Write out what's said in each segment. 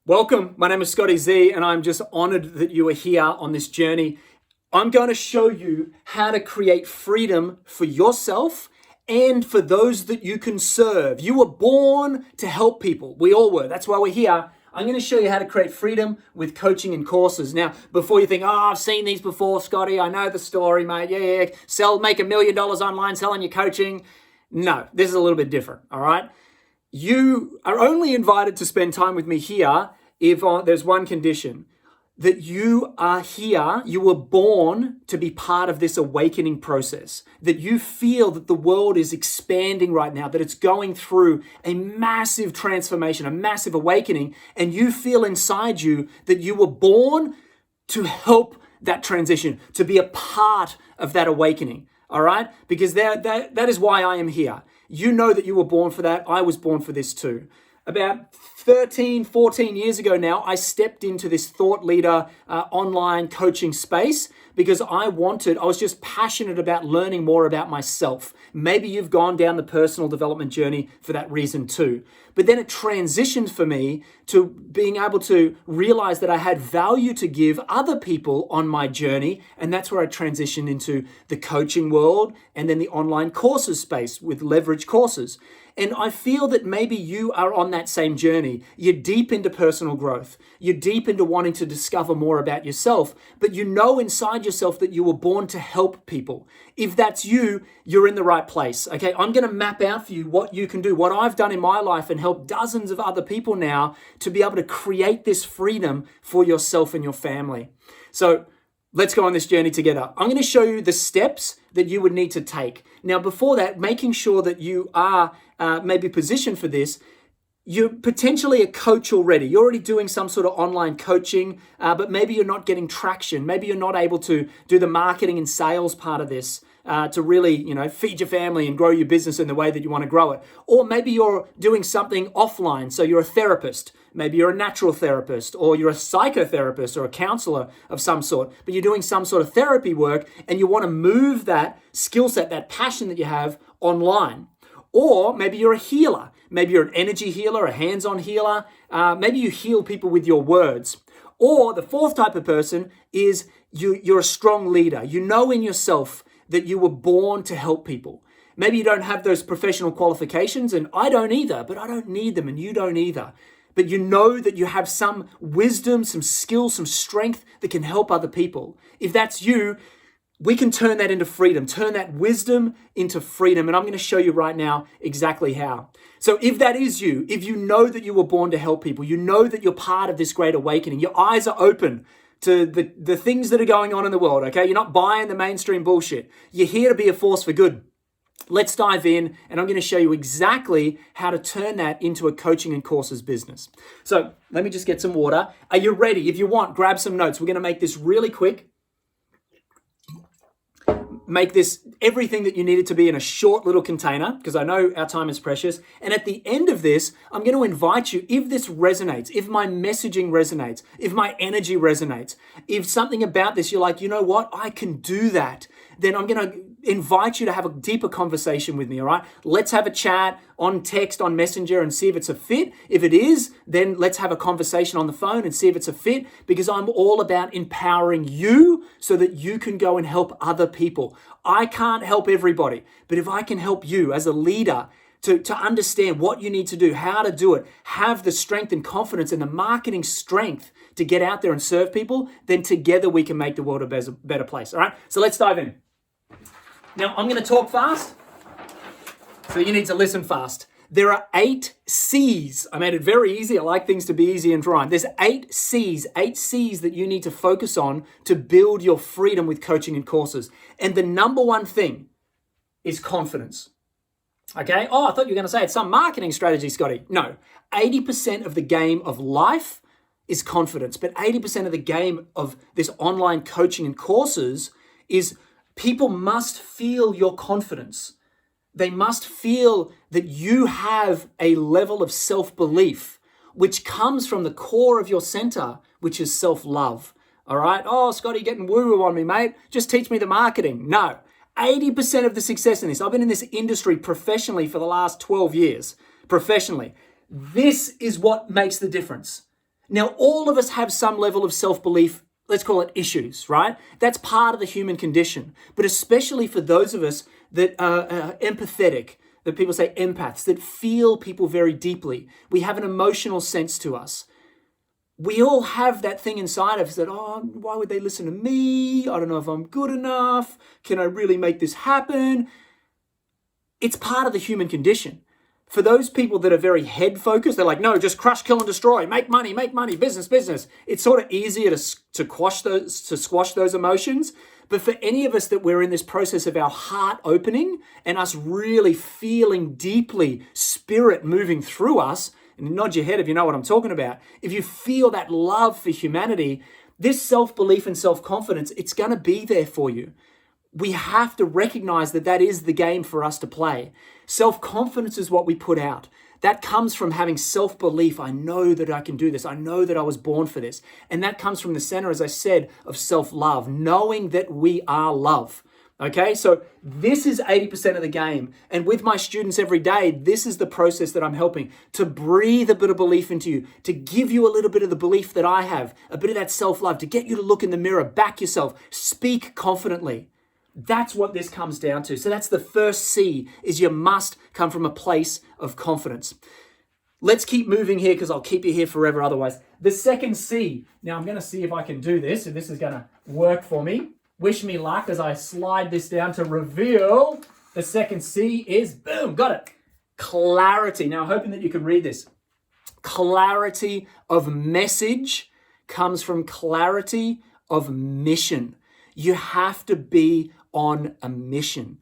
Welcome. My name is Scotty Z, and I'm just honored that you are here on this journey. I'm going to show you how to create freedom for yourself and for those that you can serve. You were born to help people. We all were. That's why we're here. I'm going to show you how to create freedom with coaching and courses. Now, before you think, I've seen these before, Scotty, I know the story, mate. Yeah. Make $1 million online selling your coaching. No, this is a little bit different, all right? You are only invited to spend time with me here if there's one condition, that you are here, you were born to be part of this awakening process, that you feel that the world is expanding right now, that it's going through a massive transformation, a massive awakening, and you feel inside you that you were born to help that transition, to be a part of that awakening. All right? Because that is why I am here. You know that you were born for that. I was born for this too. About 13, 14 years ago now, I stepped into this thought leader online coaching space because I was just passionate about learning more about myself. Maybe you've gone down the personal development journey for that reason too. But then it transitioned for me to being able to realize that I had value to give other people on my journey. And that's where I transitioned into the coaching world and then the online courses space with leverage courses. And I feel that maybe you are on that same journey. You're deep into personal growth. You're deep into wanting to discover more about yourself, but you know inside yourself that you were born to help people. If that's you, you're in the right place. Okay, I'm going to map out for you what you can do, what I've done in my life and help dozens of other people now to be able to create this freedom for yourself and your family. So let's go on this journey together. I'm going to show you the steps that you would need to take. Now, before that, making sure that you are maybe positioned for this, you're potentially a coach already. You're already doing some sort of online coaching, but maybe you're not getting traction. Maybe you're not able to do the marketing and sales part of this to really, feed your family and grow your business in the way that you want to grow it. Or maybe you're doing something offline. So you're a therapist. Maybe you're a natural therapist, or you're a psychotherapist or a counselor of some sort, but you're doing some sort of therapy work and you want to move that skill set, that passion that you have online. Or maybe you're a healer. Maybe you're an energy healer, a hands-on healer. Maybe you heal people with your words. Or the fourth type of person is you're a strong leader. You know in yourself that you were born to help people. Maybe you don't have those professional qualifications, and I don't either, but I don't need them and you don't either. But you know that you have some wisdom, some skill, some strength that can help other people. If that's you, we can turn that into freedom, turn that wisdom into freedom. And I'm going to show you right now exactly how. So if that is you, if you know that you were born to help people, you know that you're part of this great awakening, your eyes are open to the things that are going on in the world, okay? You're not buying the mainstream bullshit. You're here to be a force for good. Let's dive in, and I'm going to show you exactly how to turn that into a coaching and courses business. So let me just get some water. Are you ready? If you want, grab some notes. We're going to make this really quick. Make this everything that you need it to be in a short little container, because I know our time is precious. And at the end of this, I'm going to invite you, if this resonates, if my messaging resonates, if my energy resonates, if something about this, you're like, you know what, I can do that, then I'm going to invite you to have a deeper conversation with me, all right? Let's have a chat on text, on Messenger, and see if it's a fit. If it is, then let's have a conversation on the phone and see if it's a fit, because I'm all about empowering you so that you can go and help other people. I can't help everybody, but if I can help you as a leader to understand what you need to do, how to do it, have the strength and confidence and the marketing strength to get out there and serve people, then together we can make the world a better place, all right? So let's dive in. Now, I'm going to talk fast, so you need to listen fast. There are 8 C's. I made it very easy. I like things to be easy and rhyme. There's 8 C's that you need to focus on to build your freedom with coaching and courses. And the number one thing is confidence. Okay? Oh, I thought you were going to say it's some marketing strategy, Scotty. No, 80% of the game of life is confidence, but 80% of the game of this online coaching and courses is people must feel your confidence. They must feel that you have a level of self-belief, which comes from the core of your center, which is self-love. All right? Oh, Scotty, getting woo-woo on me, mate. Just teach me the marketing. No. 80% of the success in this, I've been in this industry professionally for the last 12 years. Professionally. This is what makes the difference. Now, all of us have some level of self-belief, let's call it issues, right? That's part of the human condition. But especially for those of us that are empathetic, that people say empaths, that feel people very deeply. We have an emotional sense to us. We all have that thing inside of us that, oh, why would they listen to me? I don't know if I'm good enough. Can I really make this happen? It's part of the human condition. For those people that are very head focused, they're like, no, just crush, kill, and destroy. Make money, business, business. It's sort of easier to squash those emotions. But for any of us that we're in this process of our heart opening and us really feeling deeply spirit moving through us, and nod your head if you know what I'm talking about. If you feel that love for humanity, this self-belief and self-confidence, it's going to be there for you. We have to recognize that that is the game for us to play. Self-confidence is what we put out. That comes from having self-belief. I know that I can do this. I know that I was born for this. And that comes from the center, as I said, of self-love, knowing that we are love. Okay, so this is 80% of the game. And with my students every day, this is the process that I'm helping to breathe a bit of belief into you, to give you a little bit of the belief that I have, a bit of that self-love, to get you to look in the mirror, back yourself, speak confidently. That's what this comes down to. So that's the first C, is you must come from a place of confidence. Let's keep moving here because I'll keep you here forever otherwise. The second C, now I'm going to see if I can do this, if this is going to work for me. Wish me luck as I slide this down to reveal. The second C is, boom, got it. Clarity. Now, I'm hoping that you can read this. Clarity of message comes from clarity of mission. You have to be on a mission.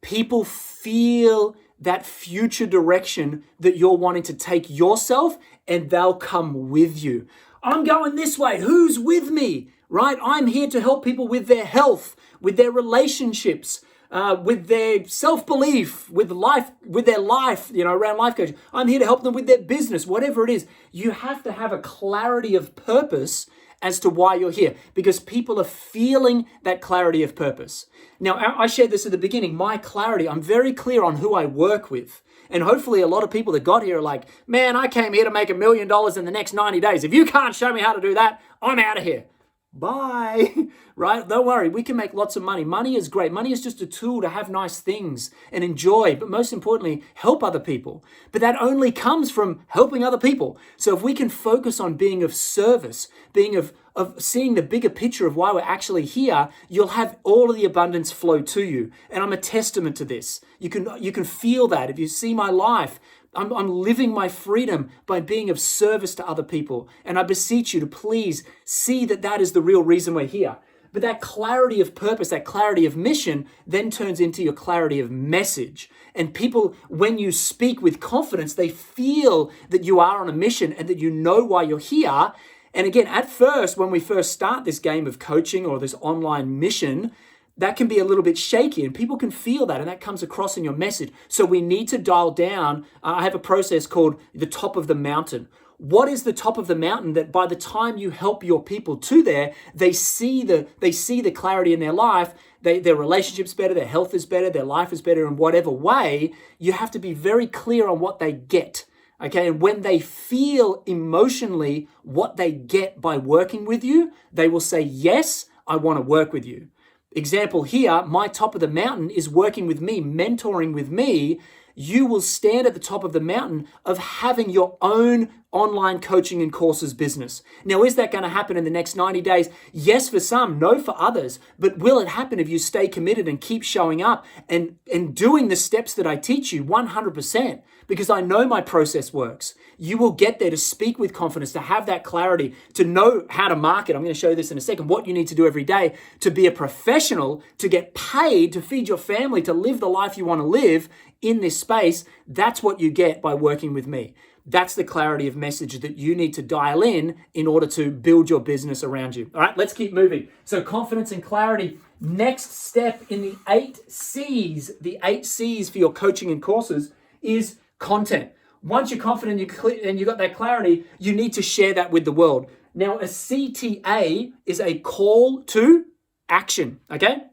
People feel that future direction that you're wanting to take yourself, and they'll come with you. I'm going this way. Who's with me? Right? I'm here to help people with their health, with their relationships, with their self-belief, with their life, around life coaching. I'm here to help them with their business, whatever it is. You have to have a clarity of purpose as to why you're here, because people are feeling that clarity of purpose. Now, I shared this at the beginning, my clarity, I'm very clear on who I work with. And hopefully a lot of people that got here are like, man, I came here to make $1 million in the next 90 days. If you can't show me how to do that, I'm out of here. Bye, right? Don't worry, we can make lots of money. Money is great. Money is just a tool to have nice things and enjoy, but most importantly, help other people. But that only comes from helping other people. So if we can focus on being of service, being of seeing the bigger picture of why we're actually here, you'll have all of the abundance flow to you. And I'm a testament to this. You can feel that. If you see my life, I'm living my freedom by being of service to other people. And I beseech you to please see that that is the real reason we're here. But that clarity of purpose, that clarity of mission, then turns into your clarity of message. And people, when you speak with confidence, they feel that you are on a mission and that you know why you're here. And again, at first, when we first start this game of coaching or this online mission, that can be a little bit shaky and people can feel that, and that comes across in your message. So we need to dial down. I have a process called the top of the mountain. What is the top of the mountain that by the time you help your people to there, they see the clarity in their life, their relationship's better, their health is better, their life is better in whatever way. You have to be very clear on what they get. Okay, and when they feel emotionally what they get by working with you, they will say, yes, I want to work with you. Example here, my top of the mountain is working with me, mentoring with me. You will stand at the top of the mountain of having your own online coaching and courses business. Now, is that going to happen in the next 90 days? Yes, for some, no for others. But will it happen if you stay committed and keep showing up and doing the steps that I teach you 100%? Because I know my process works. You will get there to speak with confidence, to have that clarity, to know how to market. I'm going to show you this in a second, what you need to do every day to be a professional, to get paid, to feed your family, to live the life you want to live in this space. That's what you get by working with me. That's the clarity of message that you need to dial in order to build your business around you. All right, let's keep moving. So confidence and clarity. Next step in the 8 C's, for your coaching and courses is content. Once you're confident and you got that clarity, you need to share that with the world. Now, a CTA is a call to action, okay?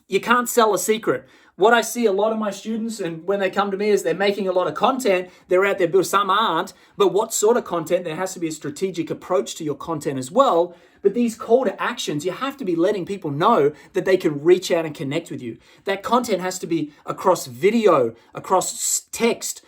You can't sell a secret. What I see a lot of my students, and when they come to me, is they're making a lot of content. They're out there, but some aren't. But what sort of content? There has to be a strategic approach to your content as well. But these call to actions, you have to be letting people know that they can reach out and connect with you. That content has to be across video, across text,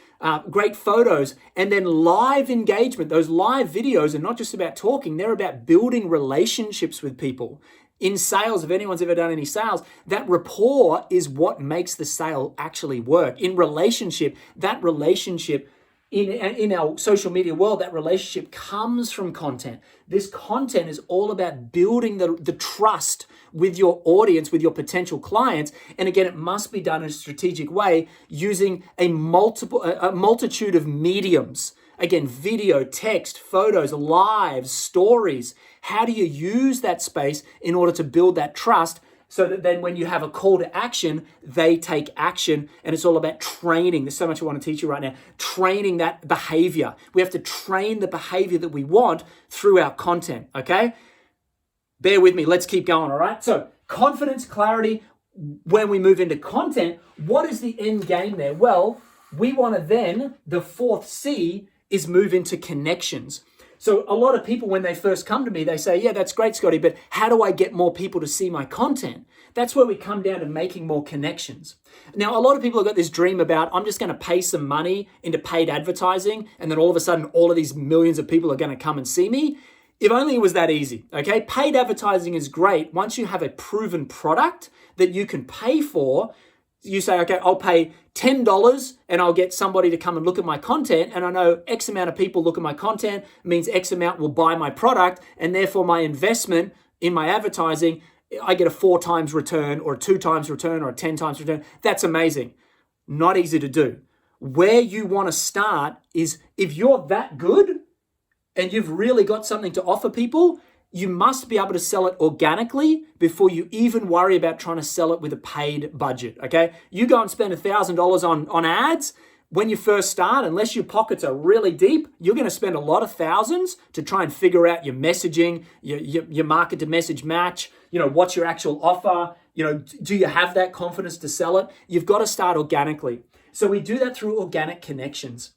great photos, and then live engagement. Those live videos are not just about talking, they're about building relationships with people. In sales, if anyone's ever done any sales, that rapport is what makes the sale actually work. In relationship, that relationship in our social media world, that relationship comes from content. This content is all about building the trust with your audience, with your potential clients. And again, it must be done in a strategic way using a multitude of mediums. Again, video, text, photos, lives, stories. How do you use that space in order to build that trust so that then when you have a call to action, they take action? And it's all about training. There's so much I want to teach you right now. Training that behavior. We have to train the behavior that we want through our content, okay? Bear with me. Let's keep going, all right? So confidence, clarity. When we move into content, what is the end game there? Well, we want to then, the fourth C is move into connections. So a lot of people, when they first come to me, they say, yeah, that's great, Scotty, but how do I get more people to see my content? That's where we come down to making more connections. Now, a lot of people have got this dream about, I'm just going to pay some money into paid advertising, and then all of a sudden, all of these millions of people are going to come and see me. If only it was that easy, okay? Paid advertising is great. Once you have a proven product that you can pay for, you say, okay, I'll pay $10 and I'll get somebody to come and look at my content. And I know X amount of people look at my content means X amount will buy my product. And therefore my investment in my advertising, I get a 4 times return or a 2 times return or a 10 times return. That's amazing. Not easy to do. Where you want to start is if you're that good and you've really got something to offer people, you must be able to sell it organically before you even worry about trying to sell it with a paid budget, okay? You go and spend $1,000 on ads. When you first start, unless your pockets are really deep, you're going to spend a lot of thousands to try and figure out your messaging, your market to message match, what's your actual offer, do you have that confidence to sell it? You've got to start organically. So we do that through organic connections.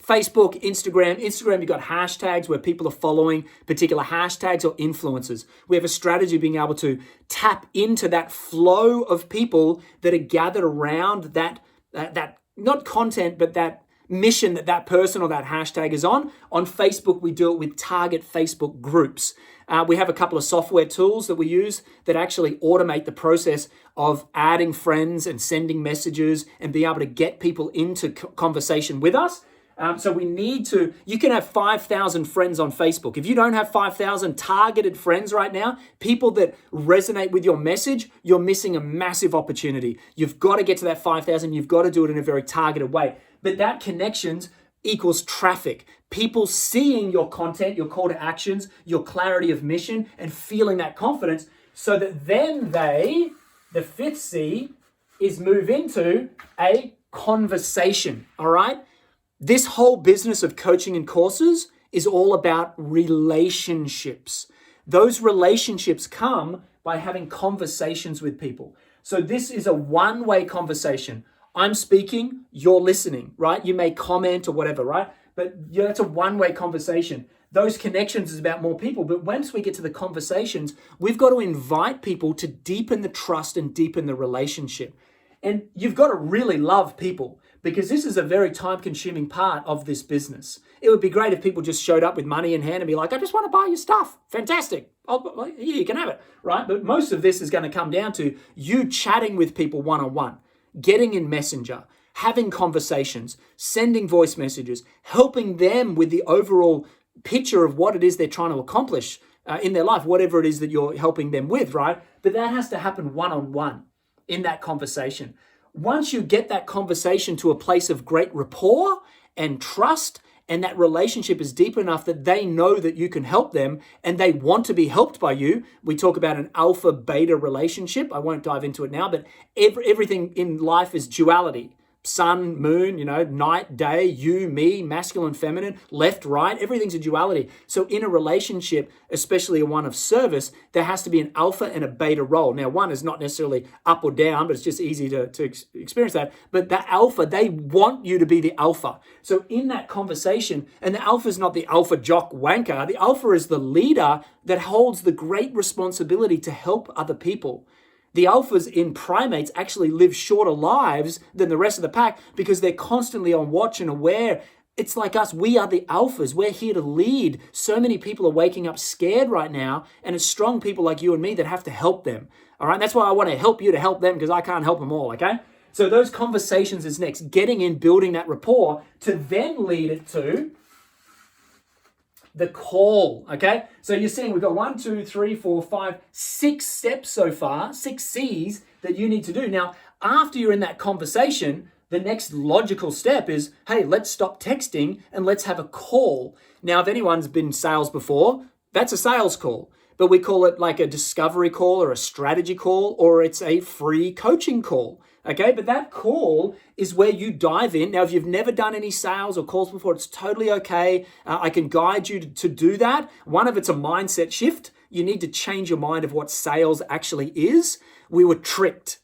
Facebook, Instagram, you've got hashtags where people are following particular hashtags or influencers. We have a strategy of being able to tap into that flow of people that are gathered around that not content, but that mission that person or that hashtag is on. On Facebook, we do it with target Facebook groups. We have a couple of software tools that we use that actually automate the process of adding friends and sending messages and being able to get people into conversation with us. So we need to, you can have 5,000 friends on Facebook. If you don't have 5,000 targeted friends right now, people that resonate with your message, you're missing a massive opportunity. You've got to get to that 5,000. You've got to do it in a very targeted way. But that connections equals traffic. People seeing your content, your call to actions, your clarity of mission, and feeling that confidence so that then the fifth C is move into a conversation, all right? This whole business of coaching and courses is all about relationships. Those relationships come by having conversations with people. So this is a one-way conversation. I'm speaking, you're listening, right? You may comment or whatever, right? But it's a one-way conversation. Those connections is about more people. But once we get to the conversations, we've got to invite people to deepen the trust and deepen the relationship. And you've got to really love people, because this is a very time-consuming part of this business. It would be great if people just showed up with money in hand and be like, I just want to buy your stuff. Fantastic. Here, you can have it, right? But most of this is going to come down to you chatting with people one-on-one, getting in Messenger, having conversations, sending voice messages, helping them with the overall picture of what it is they're trying to accomplish in their life, whatever it is that you're helping them with, right? But that has to happen one-on-one in that conversation. Once you get that conversation to a place of great rapport and trust, and that relationship is deep enough that they know that you can help them and they want to be helped by you. We talk about an alpha-beta relationship. I won't dive into it now, but everything in life is duality. sun, moon, night, day, you, me, masculine, feminine, left, right, everything's a duality. So in a relationship, especially one of service, there has to be an alpha and a beta role. Now, one is not necessarily up or down, but it's just easy to experience that. But the alpha, they want you to be the alpha. So in that conversation, and the alpha is not the alpha jock wanker, the alpha is the leader that holds the great responsibility to help other people. The alphas in primates actually live shorter lives than the rest of the pack because they're constantly on watch and aware. It's like us. We are the alphas. We're here to lead. So many people are waking up scared right now, and it's strong people like you and me that have to help them. All right. That's why I want to help you to help them, because I can't help them all. Okay. So those conversations is next. Getting in, building that rapport to then lead it to the call, okay? So you're seeing we've got 1, 2, 3, 4, 5, 6 steps so far, 6 C's that you need to do. Now, after you're in that conversation, the next logical step is, hey, let's stop texting and let's have a call. Now, if anyone's been in sales before, that's a sales call, but we call it like a discovery call or a strategy call, or it's a free coaching call. Okay, but that call is where you dive in. Now, if you've never done any sales or calls before, it's totally okay. I can guide you to do that. One of it's a mindset shift. You need to change your mind of what sales actually is. We were tricked.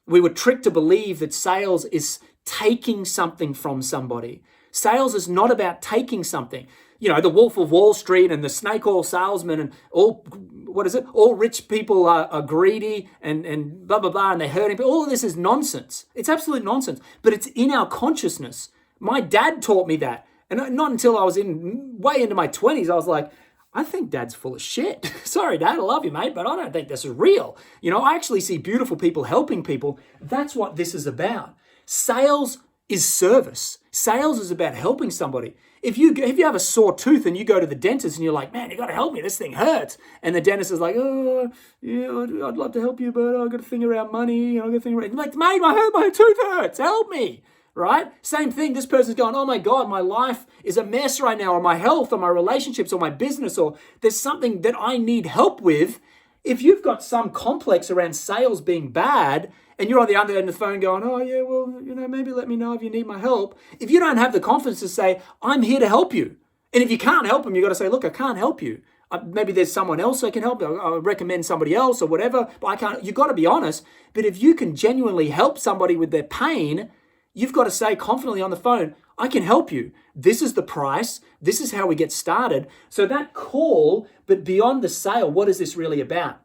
We were tricked to believe that sales is taking something from somebody. Sales is not about taking something. The Wolf of Wall Street and the snake oil salesman and all rich people are greedy and blah, blah, blah, and they're hurting. But all of this is nonsense. It's absolute nonsense. But it's in our consciousness. My dad taught me that. And not until I was way into my 20s, I was like, I think Dad's full of shit. Sorry, Dad, I love you, mate, but I don't think this is real. I actually see beautiful people helping people. That's what this is about. Sales is service. Sales is about helping somebody. If you have a sore tooth and you go to the dentist and you're like, man, you got to help me, this thing hurts. And the dentist is like, oh, yeah, I'd love to help you, but I've got to think around money. I've got to think around, like, mate, my tooth hurts, help me, right? Same thing, this person's going, oh my God, my life is a mess right now, or my health, or my relationships, or my business, or there's something that I need help with. If you've got some complex around sales being bad, and you're on the other end of the phone going, oh yeah, well, maybe let me know if you need my help. If you don't have the confidence to say, I'm here to help you. And if you can't help them, you've got to say, look, I can't help you. Maybe there's someone else that can help. I'll recommend somebody else or whatever, but I can't. You've got to be honest. But if you can genuinely help somebody with their pain, you've got to say confidently on the phone, I can help you. This is the price. This is how we get started. So that call, but beyond the sale, what is this really about?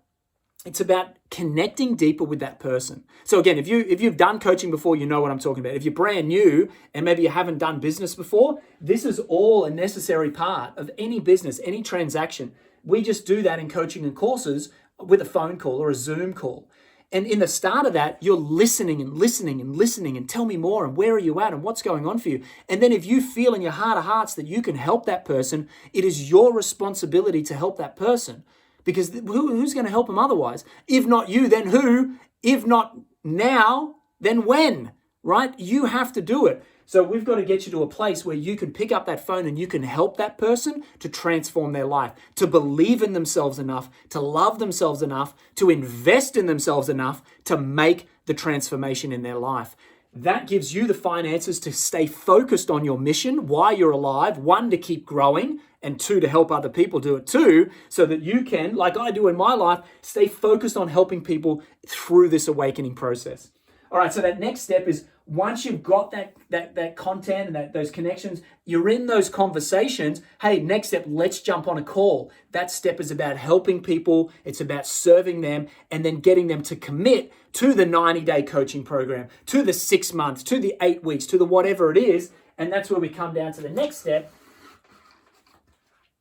It's about connecting deeper with that person. So again, if you've done coaching before, you know what I'm talking about. If you're brand new and maybe you haven't done business before, this is all a necessary part of any business, any transaction. We just do that in coaching and courses with a phone call or a Zoom call. And in the start of that, you're listening and tell me more and where are you at and what's going on for you. And then if you feel in your heart of hearts that you can help that person, it is your responsibility to help that person. Because who's going to help them otherwise? If not you, then who? If not now, then when? Right? You have to do it. So we've got to get you to a place where you can pick up that phone and you can help that person to transform their life, to believe in themselves enough, to love themselves enough, to invest in themselves enough to make the transformation in their life. That gives you the finances to stay focused on your mission, why you're alive, 1, to keep growing, and 2, to help other people do it too, so that you can, like I do in my life, stay focused on helping people through this awakening process. All right, so that next step is once you've got that content and those connections, you're in those conversations, hey, next step, let's jump on a call. That step is about helping people, it's about serving them, and then getting them to commit to the 90-day coaching program, to the 6 months, to the 8 weeks, to the whatever it is. And that's where we come down to the next step,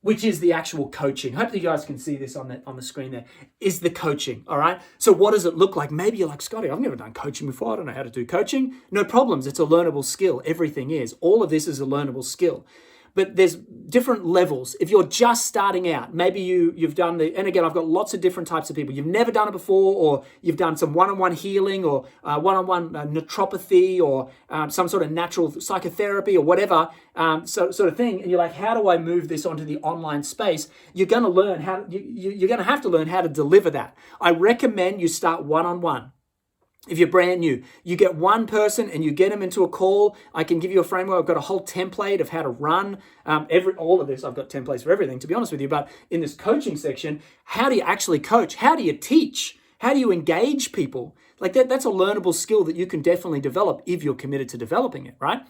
which is the actual coaching. Hopefully you guys can see this on the screen there, is the coaching, all right? So what does it look like? Maybe you're like, Scotty, I've never done coaching before. I don't know how to do coaching. No problems. It's a learnable skill. Everything is. All of this is a learnable skill. But there's different levels. If you're just starting out, maybe you've done and again, I've got lots of different types of people. You've never done it before, or you've done some one-on-one healing or one-on-one naturopathy or some sort of natural psychotherapy or whatever sort of thing. And you're like, how do I move this onto the online space? You're going to you're going to have to learn how to deliver that. I recommend you start one-on-one. If you're brand new, you get one person and you get them into a call. I can give you a framework. I've got a whole template of how to run all of this. I've got templates for everything, to be honest with you. But in this coaching section, how do you actually coach? How do you teach? How do you engage people? Like that's a learnable skill that you can definitely develop if you're committed to developing it, right?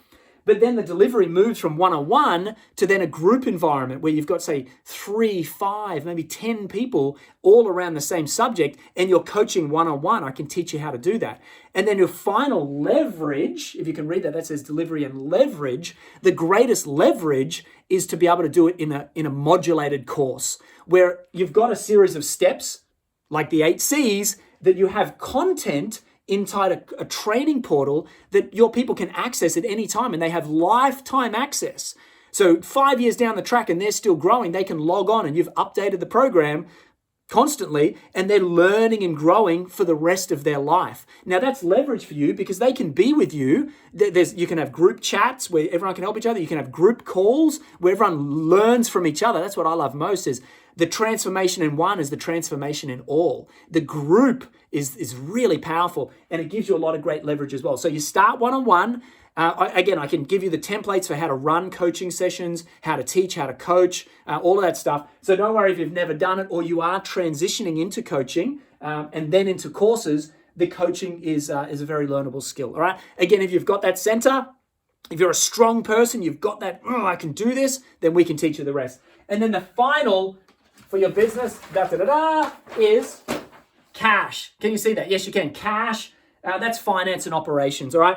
But then the delivery moves from one-on-one to then a group environment where you've got, say, 3, 5, maybe 10 people all around the same subject, and you're coaching one-on-one. I can teach you how to do that. And then your final leverage, if you can read that, that says delivery and leverage. The greatest leverage is to be able to do it in a modulated course where you've got a series of steps, like the 8 C's, that you have content inside a training portal that your people can access at any time, and they have lifetime access. So 5 years down the track and they're still growing, they can log on and you've updated the program constantly and they're learning and growing for the rest of their life. Now that's leverage for you because they can be with you. You can have group chats where everyone can help each other. You can have group calls where everyone learns from each other. That's what I love most, is the transformation in one is the transformation in all. The group is really powerful and it gives you a lot of great leverage as well. So you start one-on-one. I can give you the templates for how to run coaching sessions, how to teach, how to coach, all of that stuff. So don't worry if you've never done it or you are transitioning into coaching and then into courses. The coaching is a very learnable skill. All right. Again, if you've got that center, if you're a strong person, you've got that, I can do this, then we can teach you the rest. And then the final for your business, is cash. Can you see that? Yes, you can. Cash, that's finance and operations, all right?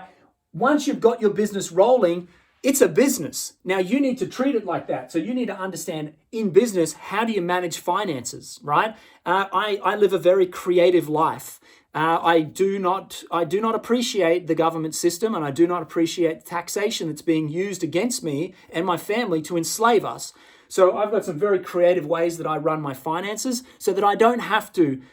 Once you've got your business rolling, it's a business. Now, you need to treat it like that. So you need to understand in business, how do you manage finances, right? I live a very creative life. I do not appreciate the government system, and I do not appreciate taxation that's being used against me and my family to enslave us. So I've got some very creative ways that I run my finances so that I don't have to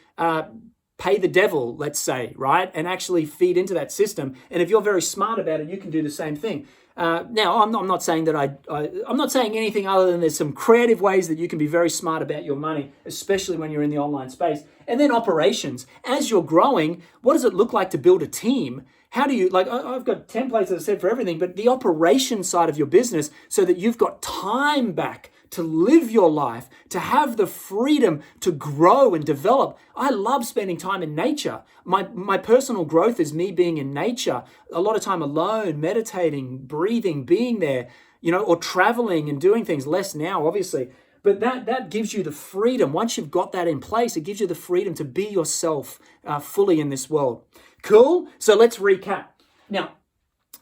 pay the devil, let's say, right? And actually feed into that system. And if you're very smart about it, you can do the same thing. Now, I'm not saying that I'm not saying anything other than there's some creative ways that you can be very smart about your money, especially when you're in the online space. And then operations. As you're growing, what does it look like to build a team? How do you, I've got templates, as I said, for everything, but the operation side of your business so that you've got time back to live your life, to have the freedom to grow and develop. I love spending time in nature. My personal growth is me being in nature, a lot of time alone, meditating, breathing, being there, or traveling and doing things. Less now, obviously. But that gives you the freedom. Once you've got that in place, it gives you the freedom to be yourself fully in this world. Cool? So let's recap. Now,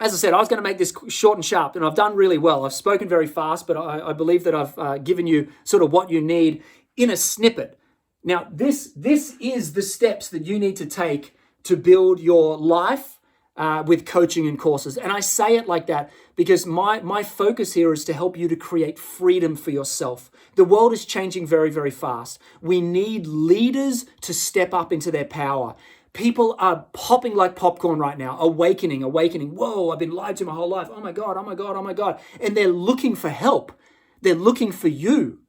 as I said, I was going to make this short and sharp, and I've done really well. I've spoken very fast, but I believe that I've given you sort of what you need in a snippet. Now, this is the steps that you need to take to build your life with coaching and courses. And I say it like that because my focus here is to help you to create freedom for yourself. The world is changing very, very fast. We need leaders to step up into their power. People are popping like popcorn right now, awakening. Whoa, I've been lied to my whole life. Oh my God. And they're looking for help. They're looking for you.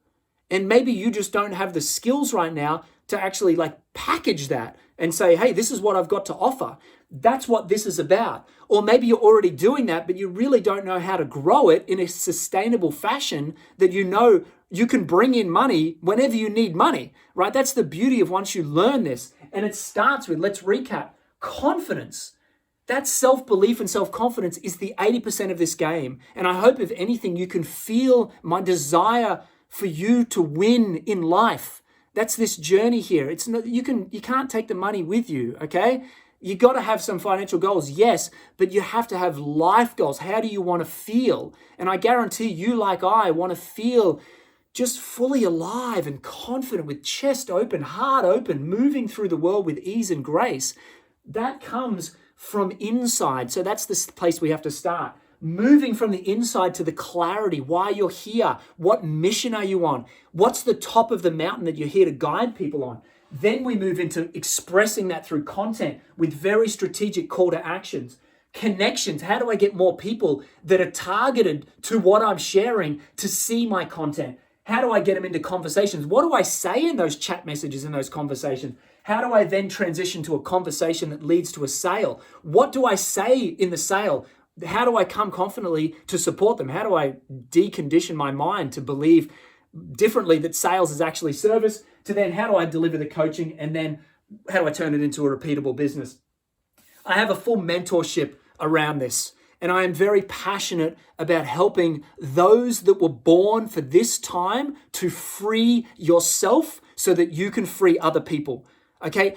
And maybe you just don't have the skills right now to actually package that and say, hey, this is what I've got to offer. That's what this is about. Or maybe you're already doing that, but you really don't know how to grow it in a sustainable fashion that you can bring in money whenever you need money, right? That's the beauty of once you learn this. And it starts with, let's recap, confidence. That self-belief and self-confidence is the 80% of this game. And I hope, if anything, you can feel my desire for you to win in life. That's this journey here. It's not, you can't take the money with you, okay? You got to have some financial goals, yes, but you have to have life goals. How do you want to feel? And I guarantee you, like I, want to feel just fully alive and confident, with chest open, heart open, moving through the world with ease and grace. That comes from inside. So that's the place we have to start. Moving from the inside to the clarity, why you're here. What mission are you on? What's the top of the mountain that you're here to guide people on? Then we move into expressing that through content with very strategic call to actions. Connections. How do I get more people that are targeted to what I'm sharing to see my content? How do I get them into conversations? What do I say in those chat messages, in those conversations? How do I then transition to a conversation that leads to a sale? What do I say in the sale? How do I come confidently to support them? How do I decondition my mind to believe differently that sales is actually service? To then how do I deliver the coaching? And then how do I turn it into a repeatable business? I have a full mentorship around this. And I am very passionate about helping those that were born for this time to free yourself so that you can free other people. Okay?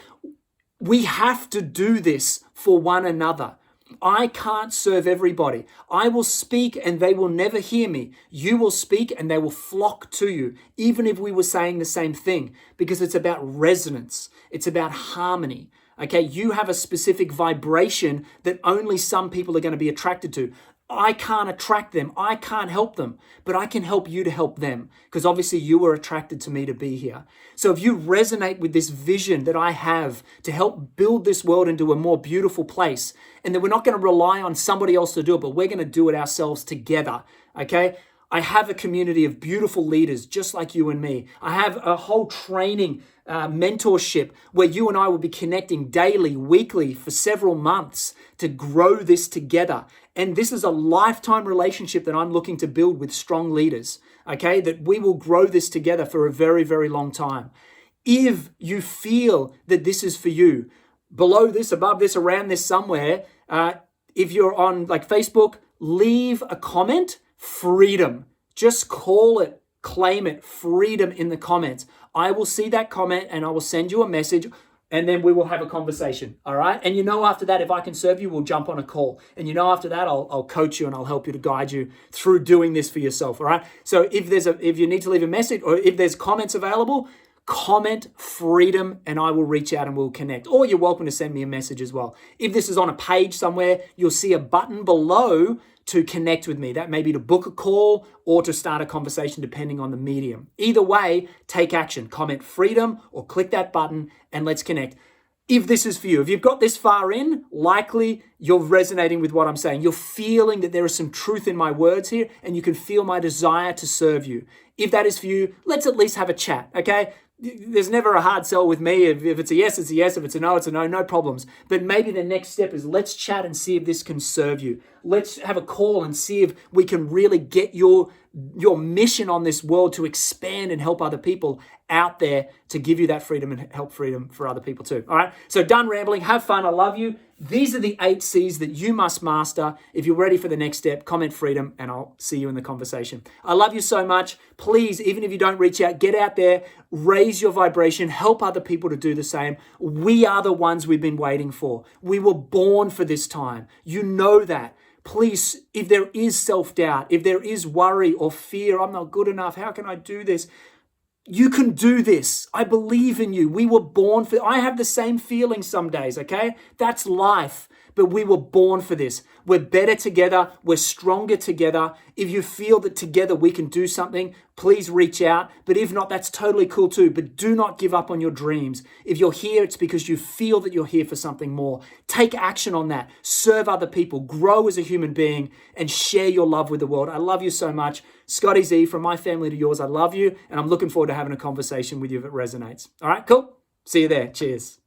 We have to do this for one another. I can't serve everybody. I will speak and they will never hear me. You will speak and they will flock to you, even if we were saying the same thing, because it's about resonance. It's about harmony. Okay, you have a specific vibration that only some people are going to be attracted to. I can't attract them. I can't help them, but I can help you to help them because obviously you were attracted to me to be here. So if you resonate with this vision that I have to help build this world into a more beautiful place, and that we're not going to rely on somebody else to do it, but we're going to do it ourselves together. Okay. I have a community of beautiful leaders just like you and me. I have a whole training mentorship where you and I will be connecting daily, weekly for several months to grow this together. And this is a lifetime relationship that I'm looking to build with strong leaders, okay? That we will grow this together for a very, very long time. If you feel that this is for you, below this, above this, around this somewhere, if you're on like Facebook, leave a comment. Freedom. Just call it, claim it, freedom in the comments. I will see that comment and I will send you a message and then we will have a conversation. All right. And after that, if I can serve you, we'll jump on a call. And after that, I'll coach you and I'll help you to guide you through doing this for yourself. All right. So if you need to leave a message or if there's comments available, comment freedom and I will reach out and we'll connect. Or you're welcome to send me a message as well. If this is on a page somewhere, you'll see a button below to connect with me. That may be to book a call or to start a conversation depending on the medium. Either way, take action. Comment freedom or click that button and let's connect. If this is for you, if you've got this far in, likely you're resonating with what I'm saying. You're feeling that there is some truth in my words here and you can feel my desire to serve you. If that is for you, let's at least have a chat, okay? There's never a hard sell with me. If it's a yes, it's a yes. If it's a no, it's a no. No problems. But maybe the next step is let's chat and see if this can serve you. Let's have a call and see if we can really get your mission on this world to expand and help other people out there to give you that freedom and help freedom for other people too. All right. So done rambling. Have fun. I love you. These are the 8 C's that you must master. If you're ready for the next step, comment freedom and I'll see you in the conversation. I love you so much. Please, even if you don't reach out, get out there, raise your vibration, help other people to do the same. We are the ones we've been waiting for. We were born for this time. You know that. Please, if there is self-doubt, if there is worry or fear, I'm not good enough, how can I do this? You can do this. I believe in you. We were born for, I have the same feeling some days, okay? That's life. But we were born for this. We're better together. We're stronger together. If you feel that together we can do something, please reach out. But if not, that's totally cool too. But do not give up on your dreams. If you're here, it's because you feel that you're here for something more. Take action on that. Serve other people. Grow as a human being and share your love with the world. I love you so much. Scotty Z, from my family to yours, I love you. And I'm looking forward to having a conversation with you if it resonates. All right, cool. See you there. Cheers.